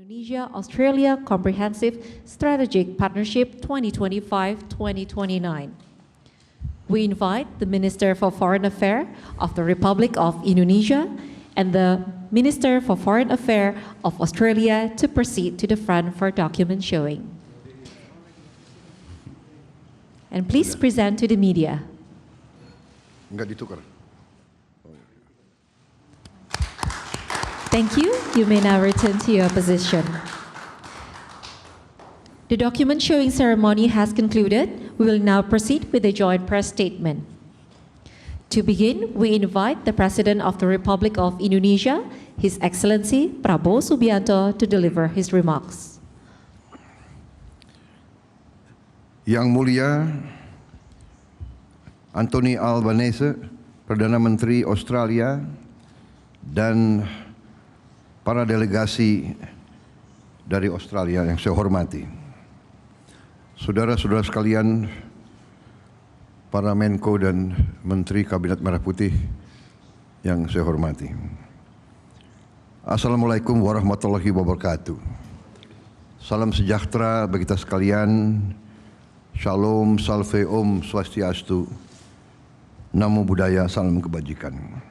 Indonesia-Australia Comprehensive Strategic Partnership 2025-2029. We invite the Minister for Foreign Affairs of the Republic of Indonesia and the Minister for Foreign Affairs of Australia to proceed to the front for document showing. And please present to the media. Enggak ditukar. Thank you. You may now return to your position. The document showing ceremony has concluded. We will now proceed with the joint press statement. To begin, we invite the President of the Republic of Indonesia, His Excellency Prabowo Subianto, to deliver his remarks. Yang Mulia Anthony Albanese, Perdana Menteri Australia, dan para delegasi dari Australia yang saya hormati. Saudara-saudara sekalian, para Menko dan Menteri Kabinet Merah Putih yang saya hormati. Assalamualaikum warahmatullahi wabarakatuh. Salam sejahtera bagi kita sekalian. Shalom, salve, om, swastiastu. Namo Buddhaya, salam kebajikan.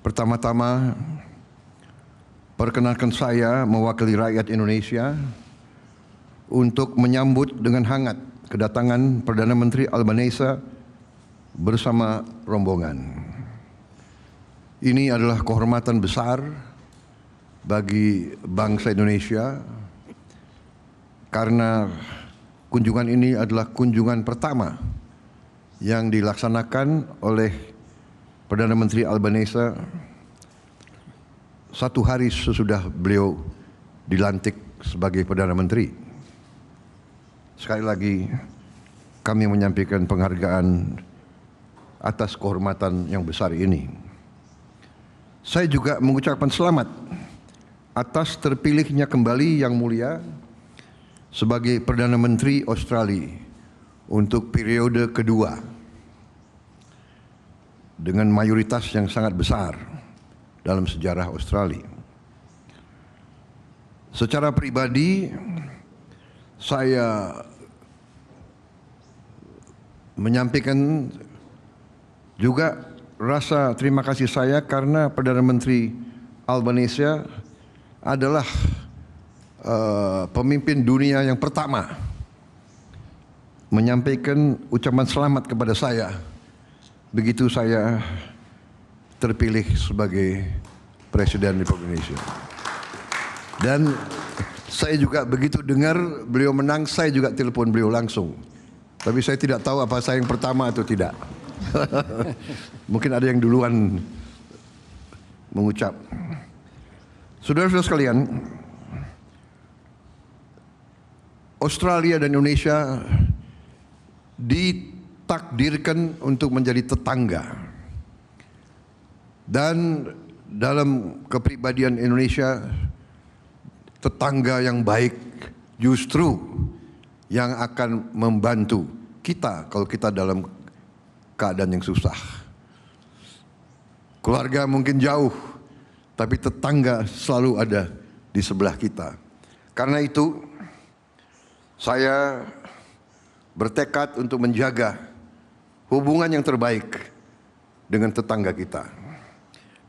Pertama-tama, perkenalkan saya mewakili rakyat Indonesia untuk menyambut dengan hangat kedatangan Perdana Menteri Albanese bersama rombongan. Ini adalah kehormatan besar bagi bangsa Indonesia karena kunjungan ini adalah kunjungan pertama yang dilaksanakan oleh Perdana Menteri Albanese satu hari sesudah beliau dilantik sebagai Perdana Menteri. Sekali lagi kami menyampaikan penghargaan atas kehormatan yang besar ini. Saya juga mengucapkan selamat atas terpilihnya kembali Yang Mulia sebagai Perdana Menteri Australia untuk periode kedua dengan mayoritas yang sangat besar dalam sejarah Australia. Secara pribadi, saya menyampaikan juga rasa terima kasih saya karena Perdana Menteri Albanese adalah pemimpin dunia yang pertama menyampaikan ucapan selamat kepada saya begitu saya terpilih sebagai Presiden Republik Indonesia. Dan saya juga begitu dengar beliau menang, saya juga telepon beliau langsung. Tapi saya tidak tahu apa saya yang pertama atau tidak. Mungkin ada yang duluan mengucap. Saudara-saudara sekalian, Australia dan Indonesia ditakdirkan untuk menjadi tetangga. Dan dalam kepribadian Indonesia, tetangga yang baik justru yang akan membantu kita kalau kita dalam keadaan yang susah. Keluarga mungkin jauh, tapi tetangga selalu ada di sebelah kita. Karena itu, saya bertekad untuk menjaga hubungan yang terbaik dengan tetangga kita.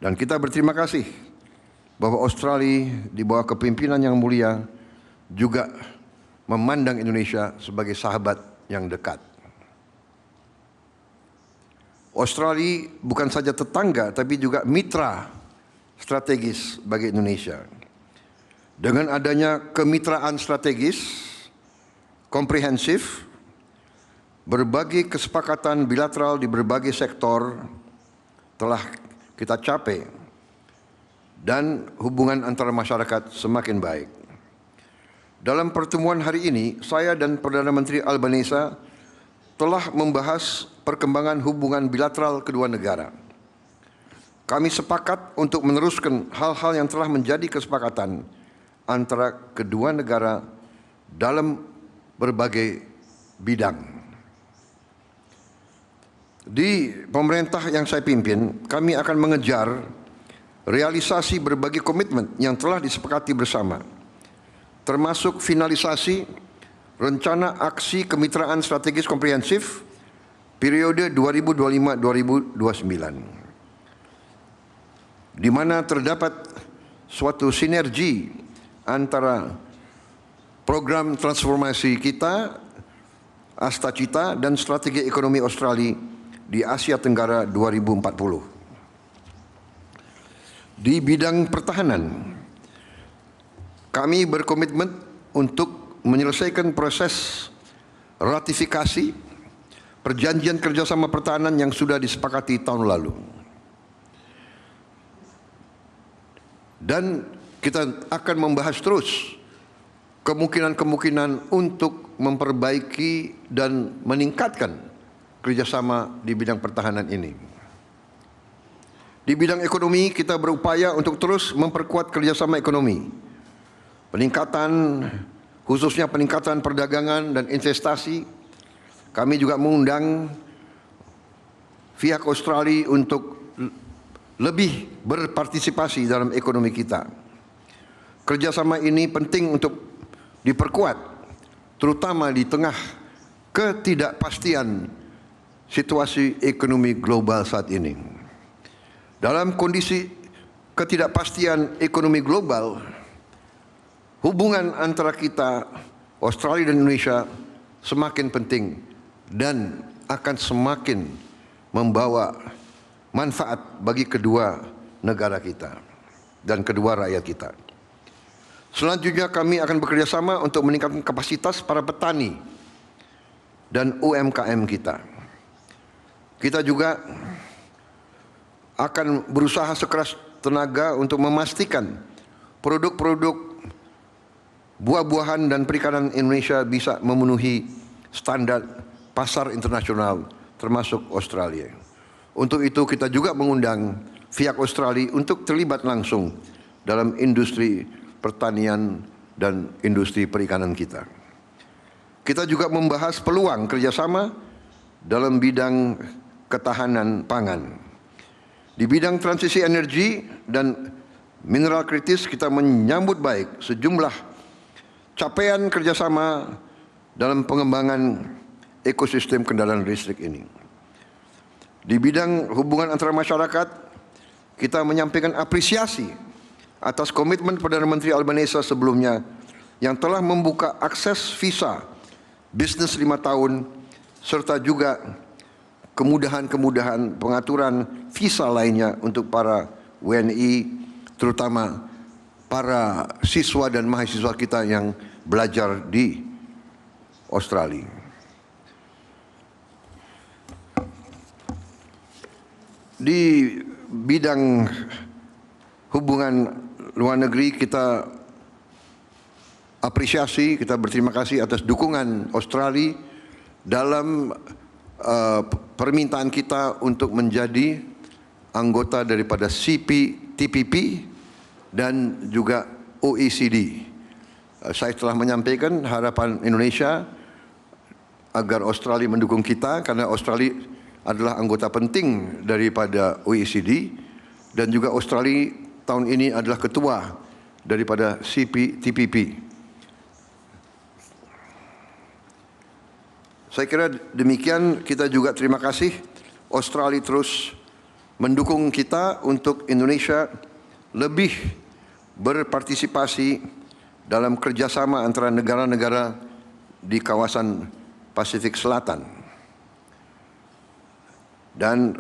Dan kita berterima kasih bahwa Australia di bawah kepemimpinan Yang Mulia juga memandang Indonesia sebagai sahabat yang dekat. Australia bukan saja tetangga tapi juga mitra strategis bagi Indonesia. Dengan adanya kemitraan strategis, komprehensif, berbagai kesepakatan bilateral di berbagai sektor telah kita capai dan hubungan antara masyarakat semakin baik. Dalam pertemuan hari ini, saya dan Perdana Menteri Albanese telah membahas perkembangan hubungan bilateral kedua negara. Kami sepakat untuk meneruskan hal-hal yang telah menjadi kesepakatan antara kedua negara dalam berbagai bidang. Di pemerintah yang saya pimpin, kami akan mengejar realisasi berbagai komitmen yang telah disepakati bersama, termasuk finalisasi Rencana Aksi Kemitraan Strategis Komprehensif periode 2025-2029, di mana terdapat suatu sinergi antara program transformasi kita, Astacita, dan strategi ekonomi Australia di Asia Tenggara 2040. Di bidang pertahanan, kami berkomitmen untuk menyelesaikan proses ratifikasi perjanjian kerjasama pertahanan yang sudah disepakati tahun lalu. Dan kita akan membahas terus kemungkinan-kemungkinan untuk memperbaiki dan meningkatkan kerjasama di bidang pertahanan ini. Di bidang ekonomi, kita berupaya untuk terus memperkuat kerjasama ekonomi, khususnya peningkatan perdagangan dan investasi. Kami juga mengundang pihak Australia untuk lebih berpartisipasi dalam ekonomi kita. Kerjasama ini penting untuk diperkuat, terutama di tengah ketidakpastian situasi ekonomi global saat ini. Dalam kondisi ketidakpastian ekonomi global, hubungan antara kita, Australia dan Indonesia, semakin penting dan akan semakin membawa manfaat bagi kedua negara kita dan kedua rakyat kita. Selanjutnya kami akan bekerjasama untuk meningkatkan kapasitas para petani dan UMKM kita. Kita juga akan berusaha sekeras tenaga untuk memastikan produk-produk buah-buahan dan perikanan Indonesia bisa memenuhi standar pasar internasional termasuk Australia. Untuk itu kita juga mengundang pihak Australia untuk terlibat langsung dalam industri pertanian dan industri perikanan kita. Kita juga membahas peluang kerjasama dalam bidang ketahanan pangan. Di bidang transisi energi dan mineral kritis, kita menyambut baik sejumlah capaian kerjasama dalam pengembangan ekosistem kendaraan listrik ini. Di bidang hubungan antara masyarakat, kita menyampaikan apresiasi atas komitmen Perdana Menteri Albanese sebelumnya yang telah membuka akses visa bisnis 5 tahun serta juga kemudahan-kemudahan pengaturan visa lainnya untuk para WNI, terutama para siswa dan mahasiswa kita yang belajar di Australia. Di bidang hubungan luar negeri, kita apresiasi, kita berterima kasih atas dukungan Australia dalam permintaan kita untuk menjadi anggota daripada CPTPP dan juga OECD. Saya telah menyampaikan harapan Indonesia agar Australia mendukung kita, karena Australia adalah anggota penting daripada OECD dan juga Australia tahun ini adalah ketua daripada CPTPP. Saya kira demikian. Kita juga terima kasih Australia terus mendukung kita untuk Indonesia lebih berpartisipasi dalam kerjasama antara negara-negara di kawasan Pasifik Selatan. Dan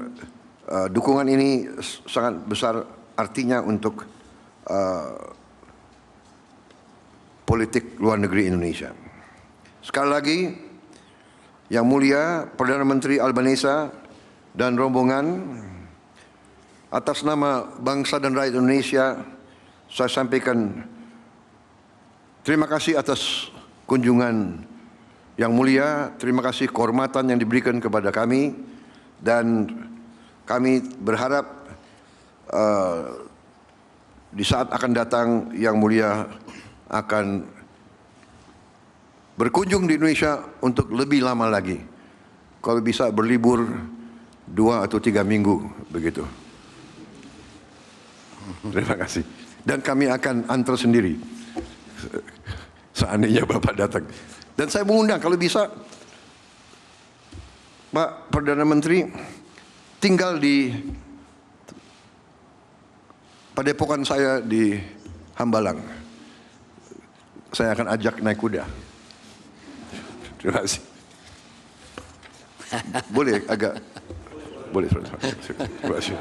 dukungan ini sangat besar artinya untuk politik luar negeri Indonesia. Sekali lagi, Yang Mulia Perdana Menteri Albanese dan rombongan, atas nama bangsa dan rakyat Indonesia, saya sampaikan terima kasih atas kunjungan yang mulia, terima kasih kehormatan yang diberikan kepada kami, dan kami berharap di saat akan datang Yang Mulia akan berkunjung di Indonesia untuk lebih lama lagi. Kalau bisa berlibur 2 atau 3 minggu begitu. Terima kasih. Dan kami akan antar sendiri seandainya Bapak datang. Dan saya mengundang kalau bisa Pak Perdana Menteri tinggal di padepokan saya di Hambalang. Saya akan ajak naik kuda. Terima kasih. Boleh agak boleh. Terima kasih.